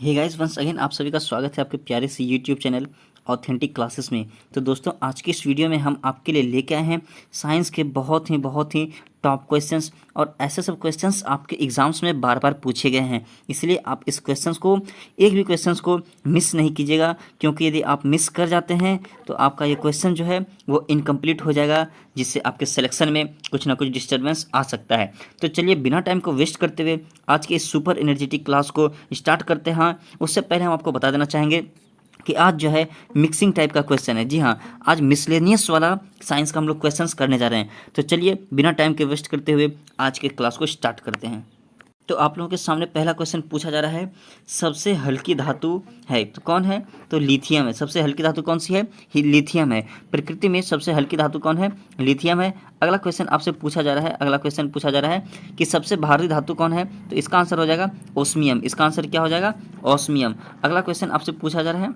Hey guys, once again आप सभी का स्वागत है आपके प्यारे से यूट्यूब चैनल ऑथेंटिक क्लासेस में। तो दोस्तों, आज की इस वीडियो में हम आपके लिए लेके आए हैं साइंस के बहुत ही टॉप क्वेश्चंस, और ऐसे सब क्वेश्चंस आपके एग्जाम्स में बार बार पूछे गए हैं। इसलिए आप इस क्वेश्चंस को, एक भी क्वेश्चंस को मिस नहीं कीजिएगा, क्योंकि यदि आप मिस कर जाते हैं तो आपका ये क्वेश्चन जो है वो इनकम्प्लीट हो जाएगा, जिससे आपके सिलेक्शन में कुछ ना कुछ डिस्टर्बेंस आ सकता है। तो चलिए, बिना टाइम को वेस्ट करते हुए आज के इस सुपर एनर्जेटिक क्लास को स्टार्ट करते हैं। उससे पहले हम आपको बता देना चाहेंगे कि आज जो है मिक्सिंग टाइप का क्वेश्चन है। जी हाँ, आज मिसलेनियस वाला साइंस का हम लोग क्वेश्चंस करने जा रहे हैं। तो चलिए, बिना टाइम के वेस्ट करते हुए आज के क्लास को स्टार्ट करते हैं। तो आप लोगों के सामने पहला क्वेश्चन पूछा जा रहा है, सबसे हल्की धातु है तो कौन है? तो लिथियम है। सबसे हल्की धातु कौन सी है? लिथियम है। प्रकृति में सबसे हल्की धातु कौन है? लिथियम है। अगला क्वेश्चन आपसे पूछा जा रहा है, अगला क्वेश्चन पूछा जा रहा है कि सबसे भारी धातु कौन है? तो इसका आंसर हो जाएगा ओस्मियम। इसका आंसर क्या हो जाएगा? ओस्मियम। अगला क्वेश्चन आपसे पूछा जा रहा है,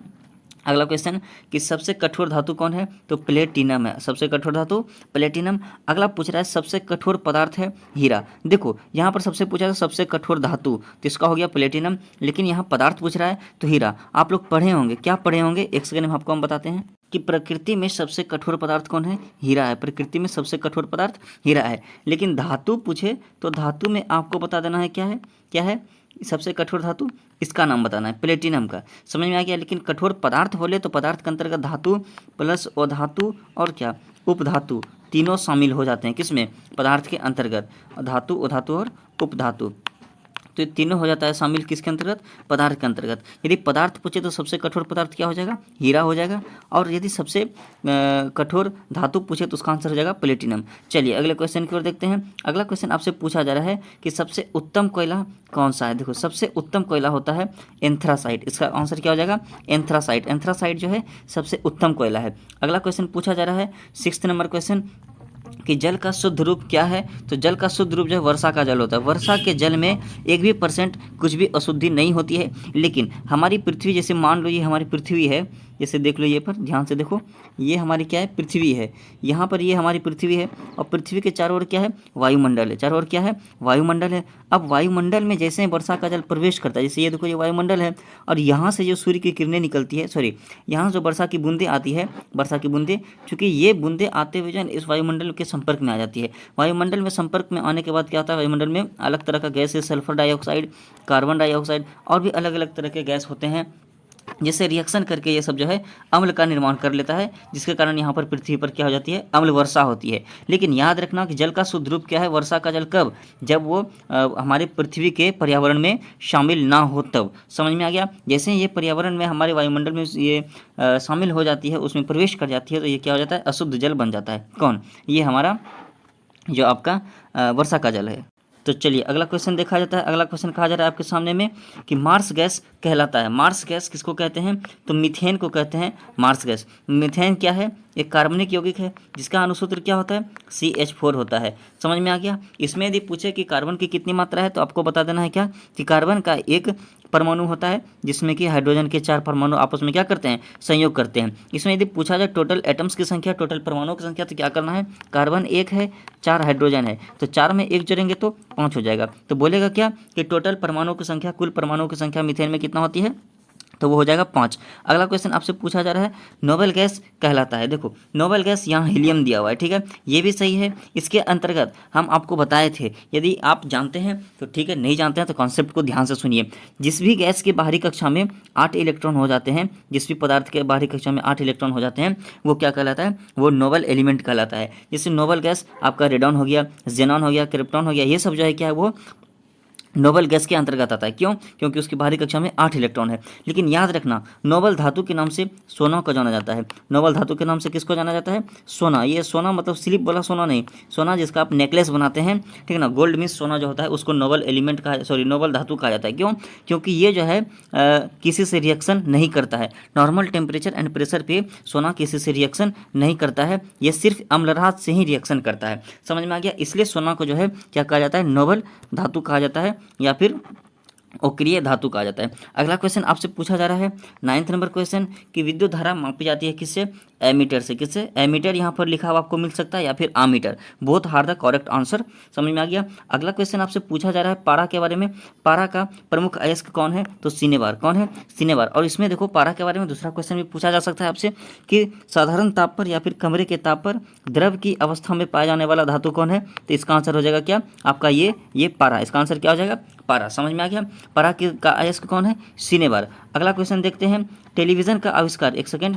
अगला क्वेश्चन कि सबसे कठोर धातु कौन है? तो प्लेटिनम है। सबसे कठोर धातु प्लेटिनम। अगला पूछ रहा है सबसे कठोर पदार्थ है हीरा। देखो, यहाँ पर सबसे पूछा था सबसे कठोर धातु, तो इसका हो गया प्लेटिनम, लेकिन यहाँ पदार्थ पूछ रहा है तो हीरा। आप लोग पढ़े होंगे, क्या पढ़े होंगे? एक सेकंड में आपको हम बताते हैं कि प्रकृति में सबसे कठोर पदार्थ कौन है? हीरा है। प्रकृति में सबसे कठोर पदार्थ हीरा है। लेकिन धातु पूछे तो धातु में आपको बता देना है क्या है, क्या है सबसे कठोर धातु, इसका नाम बताना है, प्लेटिनम का। समझ में आ गया। लेकिन कठोर पदार्थ बोले तो पदार्थ के अंतर्गत धातु प्लस अधातु और क्या, उपधातु, तीनों शामिल हो जाते हैं। किसमें? पदार्थ के अंतर्गत। धातु, अधातु और उपधातु, तो ये तीनों हो जाता है शामिल किसके अंतर्गत? पदार्थ के अंतर्गत। यदि पदार्थ पूछे तो सबसे कठोर पदार्थ क्या हो जाएगा? हीरा हो जाएगा। और यदि सबसे कठोर धातु पूछे तो उसका आंसर हो जाएगा प्लेटिनम। चलिए अगले क्वेश्चन की ओर देखते हैं। अगला क्वेश्चन आपसे पूछा जा रहा है कि सबसे उत्तम कोयला कौन सा है? देखो, सबसे उत्तम कोयला होता है एंथ्रासाइट। इसका आंसर क्या हो जाएगा? एंथ्रासाइट। एंथ्रासाइट जो है सबसे उत्तम कोयला है। अगला क्वेश्चन पूछा जा रहा है, 6 नंबर क्वेश्चन कि जल का शुद्ध रूप क्या है? तो जल का शुद्ध रूप जो है वर्षा का जल होता है। वर्षा के जल में 1% भी कुछ भी अशुद्धि नहीं होती है। लेकिन हमारी पृथ्वी, जैसे मान लो ये हमारी पृथ्वी है, जैसे देख लो, ये पर ध्यान से देखो, ये हमारी क्या है? पृथ्वी है। यहाँ पर ये हमारी पृथ्वी है, और पृथ्वी के चारों ओर क्या है? वायुमंडल है। चारों ओर क्या है? वायुमंडल है। अब वायुमंडल में जैसे वर्षा का जल प्रवेश करता है, जैसे ये देखो, ये वायुमंडल है, और यहाँ से जो सूर्य की किरणें निकलती है, सॉरी, यहाँ जो वर्षा की बूंदें आती है, वर्षा की बूंदें, चूँकि ये बूंदें आते हुए जो है इस वायुमंडल के संपर्क में आ जाती है। वायुमंडल में संपर्क में आने के बाद क्या होता है? वायुमंडल में अलग तरह का गैस है, सल्फर डाइऑक्साइड, कार्बन डाइऑक्साइड, और भी अलग अलग तरह के गैस होते हैं, जिससे रिएक्शन करके ये सब जो है अम्ल का निर्माण कर लेता है, जिसके कारण यहाँ पर पृथ्वी पर क्या हो जाती है? अम्ल वर्षा होती है। लेकिन याद रखना कि जल का शुद्ध रूप क्या है? वर्षा का जल कब? जब वो हमारे पृथ्वी के पर्यावरण में शामिल ना हो तब। समझ में आ गया। जैसे ये पर्यावरण में, हमारे वायुमंडल में ये शामिल हो जाती है, उसमें प्रवेश कर जाती है, तो ये क्या हो जाता है? अशुद्ध जल बन जाता है। कौन? ये हमारा जो आपका वर्षा का जल है। तो चलिए अगला क्वेश्चन देखा जाता है। अगला क्वेश्चन कहा जा रहा है आपके सामने में कि मार्स गैस कहलाता है। मार्स गैस किसको कहते हैं? तो मीथेन को कहते हैं मार्स गैस। मीथेन क्या है? एक कार्बनिक यौगिक है, जिसका अणुसूत्र क्या होता है? CH4 होता है। समझ में आ गया। इसमें यदि पूछे कि कार्बन की कितनी मात्रा है, तो आपको बता देना है क्या, कि कार्बन का एक परमाणु होता है, जिसमें कि हाइड्रोजन के 4 परमाणु आपस में क्या करते हैं? संयोग करते हैं। इसमें यदि पूछा जाए टोटल एटम्स की संख्या, टोटल परमाणुओं की संख्या, तो क्या करना है? कार्बन 1 है, 4 हाइड्रोजन है, तो 4 में 1 जोड़ेंगे तो 5 हो जाएगा। तो बोलेगा क्या कि टोटल परमाणुओं की संख्या, कुल परमाणुओं की संख्या मीथेन में कितना होती है? तो वो हो जाएगा 5। अगला क्वेश्चन आपसे पूछा जा रहा है, नोबेल गैस कहलाता है। देखो, नोबेल गैस यहाँ हीलियम दिया हुआ है, ठीक है, ये भी सही है। इसके अंतर्गत हम आपको बताए थे, यदि आप जानते हैं तो ठीक है, नहीं जानते हैं तो कॉन्सेप्ट को ध्यान से सुनिए। जिस भी गैस की बाहरी कक्षा में 8 इलेक्ट्रॉन हो जाते हैं, जिस भी पदार्थ के बाहरी कक्षा में 8 इलेक्ट्रॉन हो जाते हैं, वो क्या कहलाता है? वो नोबेल एलिमेंट कहलाता है। जैसे नोबेल गैस आपका रेडॉन हो गया, जेनॉन हो गया, क्रिप्टॉन हो गया, ये सब जो है क्या है? वो नोबेल गैस के अंतर्गत आता है। क्यों? क्योंकि उसकी बाहरी कक्षा में 8 इलेक्ट्रॉन है। लेकिन याद रखना, नोबेल धातु के नाम से सोना को जाना जाता है। नोबेल धातु के नाम से किसको जाना जाता है? सोना। ये सोना मतलब स्लिप वाला सोना नहीं, सोना जिसका आप नेकलेस बनाते हैं, ठीक है ना। गोल्ड मीन्स सोना जो होता है, उसको नोबेल एलिमेंट कहा, सॉरी, नोबेल धातु कहा जाता है। क्यों? क्योंकि ये जो है किसी से रिएक्शन नहीं करता है। नॉर्मल टेम्परेचर एंड प्रेशर पे सोना किसी से रिएक्शन नहीं करता है, ये सिर्फ अम्लरहात से ही रिएक्शन करता है। समझ में आ गया। इसलिए सोना को जो है क्या कहा जाता है? नोबेल धातु कहा जाता है, या फिर अक्रिय धातु कहा जाता है। अगला क्वेश्चन आपसे पूछा जा रहा है 9th नंबर क्वेश्चन कि विद्युत धारा मापी जाती है किससे? एमीटर से। किससे? एमीटर यहाँ पर लिखा हुआ आपको मिल सकता है या फिर ammeter. Both are the correct answer. समझ में आ गया। अगला क्वेश्चन आपसे पूछा जा रहा है पारा के बारे में। पारा का प्रमुख अयस्क कौन है? तो सिनेबार। कौन है? सिनेबार। और इसमें देखो पारा के बारे में दूसरा क्वेश्चन भी पूछा जा सकता है आपसे कि साधारण ताप पर या फिर कमरे के ताप पर द्रव की अवस्था में पाया जाने वाला धातु कौन है? तो इसका आंसर हो जाएगा क्या? आपका ये पारा। इसका आंसर क्या हो जाएगा? पारा। समझ में आ गया। पारा का अयस्क कौन है? सिनेबार। अगला क्वेश्चन देखते हैं टेलीविज़न का आविष्कार, एक सेकेंड,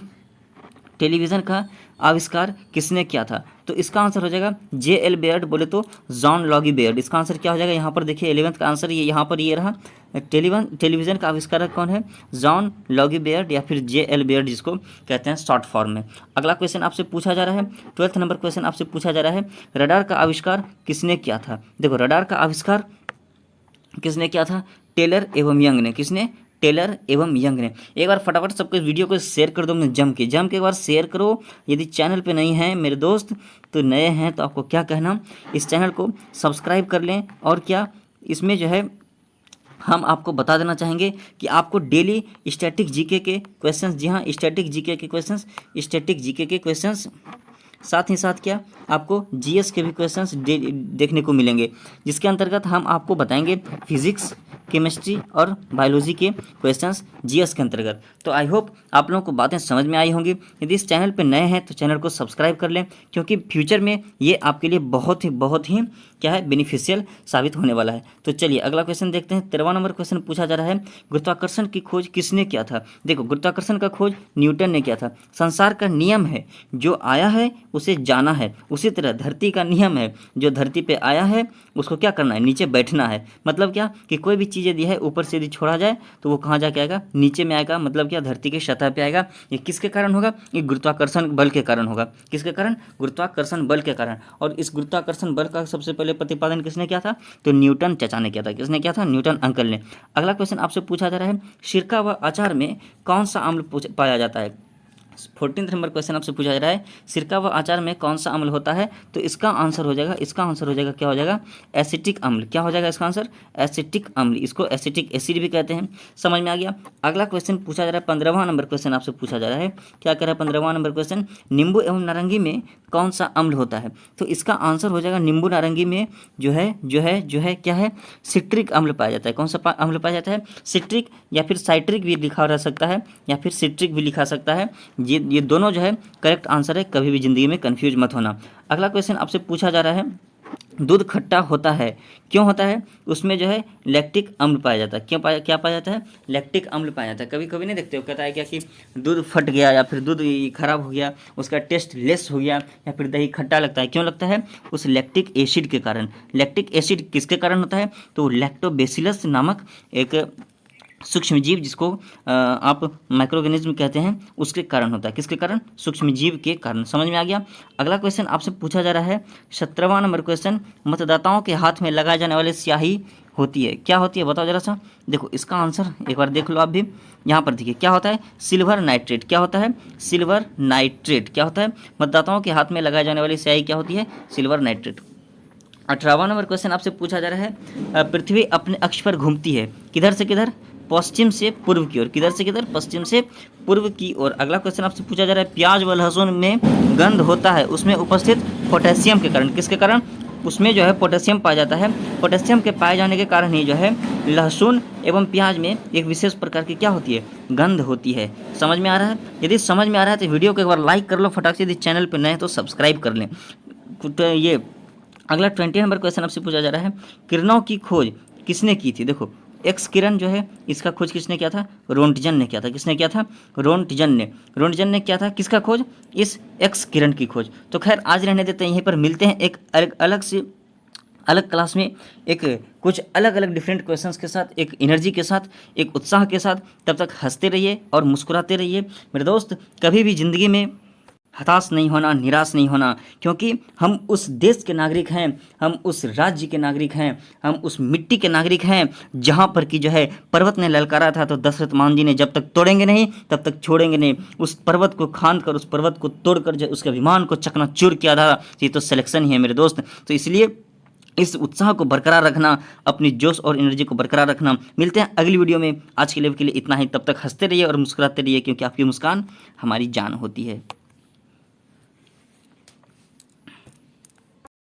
टेलीविज़न का आविष्कार किसने किया था? तो इसका आंसर हो जाएगा J.L. बेयर्ड, बोले तो जॉन लॉगी बेयर्ड। इसका आंसर क्या हो जाएगा? यहाँ पर देखिए 11th का आंसर ये यहाँ पर ये रहा। टेलीविज़न का आविष्कारक कौन है? जॉन लॉगी बेयर्ड या फिर J.L. बेयर्ड जिसको कहते हैं शॉर्ट फॉर्म में। अगला क्वेश्चन आपसे पूछा जा रहा है 12th नंबर क्वेश्चन आपसे पूछा जा रहा है रडार का आविष्कार किसने किया था? देखो रडार का आविष्कार किसने किया था? टेलर एवं यंग ने। किसने? टेलर एवं यंग ने। एक बार फटाफट सबके वीडियो को शेयर कर दो, जम के एक बार शेयर करो। यदि चैनल पे नहीं हैं मेरे दोस्त तो नए हैं तो आपको क्या कहना, इस चैनल को सब्सक्राइब कर लें। और क्या इसमें जो है हम आपको बता देना चाहेंगे कि आपको डेली स्टैटिक जीके के क्वेश्चंस, जी हाँ स्टैटिक जीके के क्वेश्चंस, साथ ही साथ क्या आपको जीएस के भी क्वेश्चंस देखने को मिलेंगे, जिसके अंतर्गत हम आपको बताएंगे फिजिक्स, केमिस्ट्री और बायोलॉजी के क्वेश्चंस जीएस के अंतर्गत। तो आई होप आप लोगों को बातें समझ में आई होंगी। यदि इस चैनल पर नए हैं तो चैनल को सब्सक्राइब कर लें, क्योंकि फ्यूचर में ये आपके लिए बहुत ही क्या है बेनिफिशियल साबित होने वाला है। तो चलिए अगला क्वेश्चन देखते हैं। 13वां नंबर क्वेश्चन पूछा जा रहा है गुरुत्वाकर्षण की खोज किसने किया था? देखो गुरुत्वाकर्षण का खोज न्यूटन ने किया था। संसार का नियम है जो आया है उसे जाना है, उसी तरह धरती का नियम है जो धरती पे आया है उसको क्या करना है? नीचे बैठना है। मतलब क्या कि कोई भी चीज़ यदि है ऊपर से यदि छोड़ा जाए तो वो कहाँ जाके आएगा? नीचे में आएगा। मतलब क्या? धरती की सतह पे आएगा। ये किसके कारण होगा? ये गुरुत्वाकर्षण बल के कारण होगा। किसके कारण? गुरुत्वाकर्षण बल के कारण। और इस गुरुत्वाकर्षण बल का सबसे पहले प्रतिपादन किसने किया था? तो न्यूटन चचा ने किया था। किसने किया था? न्यूटन अंकल ने। अगला क्वेश्चन आपसे पूछा जा रहा है सिरका व अचार में कौन सा अम्ल पाया जाता है? 14th नंबर क्वेश्चन आपसे पूछा जा रहा है सिरका व अचार में कौन सा अम्ल होता है? तो इसका आंसर हो जाएगा क्या हो जाएगा? एसिटिक अम्ल। क्या हो जाएगा इसका आंसर? एसिटिक अम्ल। इसको एसिटिक एसिड भी कहते हैं। समझ में आ गया। अगला क्वेश्चन पूछा जा रहा है 15वां नंबर क्वेश्चन आपसे पूछा जा रहा है। क्या कह रहा है 15वां नंबर क्वेश्चन? नींबू एवं नारंगी में कौन सा अम्ल होता है? तो इसका आंसर हो जाएगा नींबू नारंगी में जो है क्या है? सिट्रिक अम्ल पाया जाता है। कौन सा अम्ल पाया जाता है? सिट्रिक या फिर साइट्रिक भी लिखा रह सकता है या फिर सिट्रिक भी लिखा सकता है। ये दोनों जो है करेक्ट आंसर है। कभी भी जिंदगी में कंफ्यूज मत होना। अगला क्वेश्चन आपसे पूछा जा रहा है दूध खट्टा होता है क्यों होता है? उसमें जो है लैक्टिक अम्ल पाया जाता है। क्या पाया जाता है? लैक्टिक अम्ल पाया जाता है। कभी कभी नहीं देखते हो कहता है क्या कि दूध फट गया या फिर दूध खराब हो गया, उसका टेस्ट लेस हो गया या फिर दही खट्टा लगता है। क्यों लगता है? उस लैक्टिक एसिड के कारण। लैक्टिक एसिड किसके कारण होता है? तो लैक्टोबैसिलस नामक एक सूक्ष्मजीव जिसको आप माइक्रोऑर्गेनिज्म कहते हैं उसके कारण होता है। किसके कारण? सूक्ष्मजीव के कारण। समझ में आ गया। अगला क्वेश्चन आपसे पूछा जा रहा है 17वां नंबर क्वेश्चन मतदाताओं के हाथ में लगाए जाने वाली स्याही होती है। क्या होती है बताओ जरा सा। देखो इसका आंसर एक बार देख लो आप भी। यहाँ पर देखिए क्या होता है? Silver nitrate. क्या होता है? Silver nitrate. क्या होता है? मतदाताओं के हाथ में लगाए जाने वाली स्याही क्या होती है? Silver nitrate. 18वां नंबर क्वेश्चन आपसे पूछा जा रहा है पृथ्वी अपने अक्ष पर घूमती है किधर से किधर? पश्चिम से पूर्व की ओर। किधर से किधर? पश्चिम से पूर्व की ओर। अगला क्वेश्चन आपसे पूछा जा रहा है प्याज व लहसुन में गंध होता है उसमें उपस्थित पोटेशियम के कारण। किसके कारण? उसमें जो है पोटेशियम पाया जाता है। पोटेशियम के पाए जाने के कारण ही जो है लहसुन एवं प्याज में एक विशेष प्रकार की क्या होती है? गंध होती है। समझ में आ रहा है? यदि समझ में आ रहा है तो वीडियो को एक बार लाइक कर लो फटाक से। यदि चैनल पर नए हैं तो सब्सक्राइब कर लें। ये अगला 20 नंबर क्वेश्चन आपसे पूछा जा रहा है किरणों की खोज किसने की थी? देखो एक्स किरण जो है इसका खोज किसने किया था? रोंटजन ने किया था। किसने किया था? रोंटजन ने किया था। किसका खोज? इस एक्स किरण की खोज। तो खैर आज रहने देते हैं, यहीं पर मिलते हैं एक अलग क्लास में एक कुछ अलग अलग डिफरेंट क्वेश्चंस के साथ, एक एनर्जी के साथ, एक उत्साह के साथ। तब तक हंसते रहिए और मुस्कुराते रहिए मेरे दोस्त। कभी भी ज़िंदगी में हताश नहीं होना, निराश नहीं होना, क्योंकि हम उस देश के नागरिक हैं, हम उस राज्य के नागरिक हैं, हम उस मिट्टी के नागरिक हैं जहाँ पर कि जो है पर्वत ने ललकारा था तो दशरथ मान जी ने जब तक तोड़ेंगे नहीं तब तक छोड़ेंगे नहीं। उस पर्वत को खान कर, उस पर्वत को तोड़कर जो उसके अभिमान को चकनाचूर किया था। ये तो सिलेक्शन ही है मेरे दोस्त। तो इसलिए इस उत्साह को बरकरार रखना, अपनी जोश और एनर्जी को बरकरार रखना। मिलते हैं अगली वीडियो में। आज के लिए इतना ही। तब तक हंसते रहिए और मुस्कुराते रहिए, क्योंकि आपकी मुस्कान हमारी जान होती है।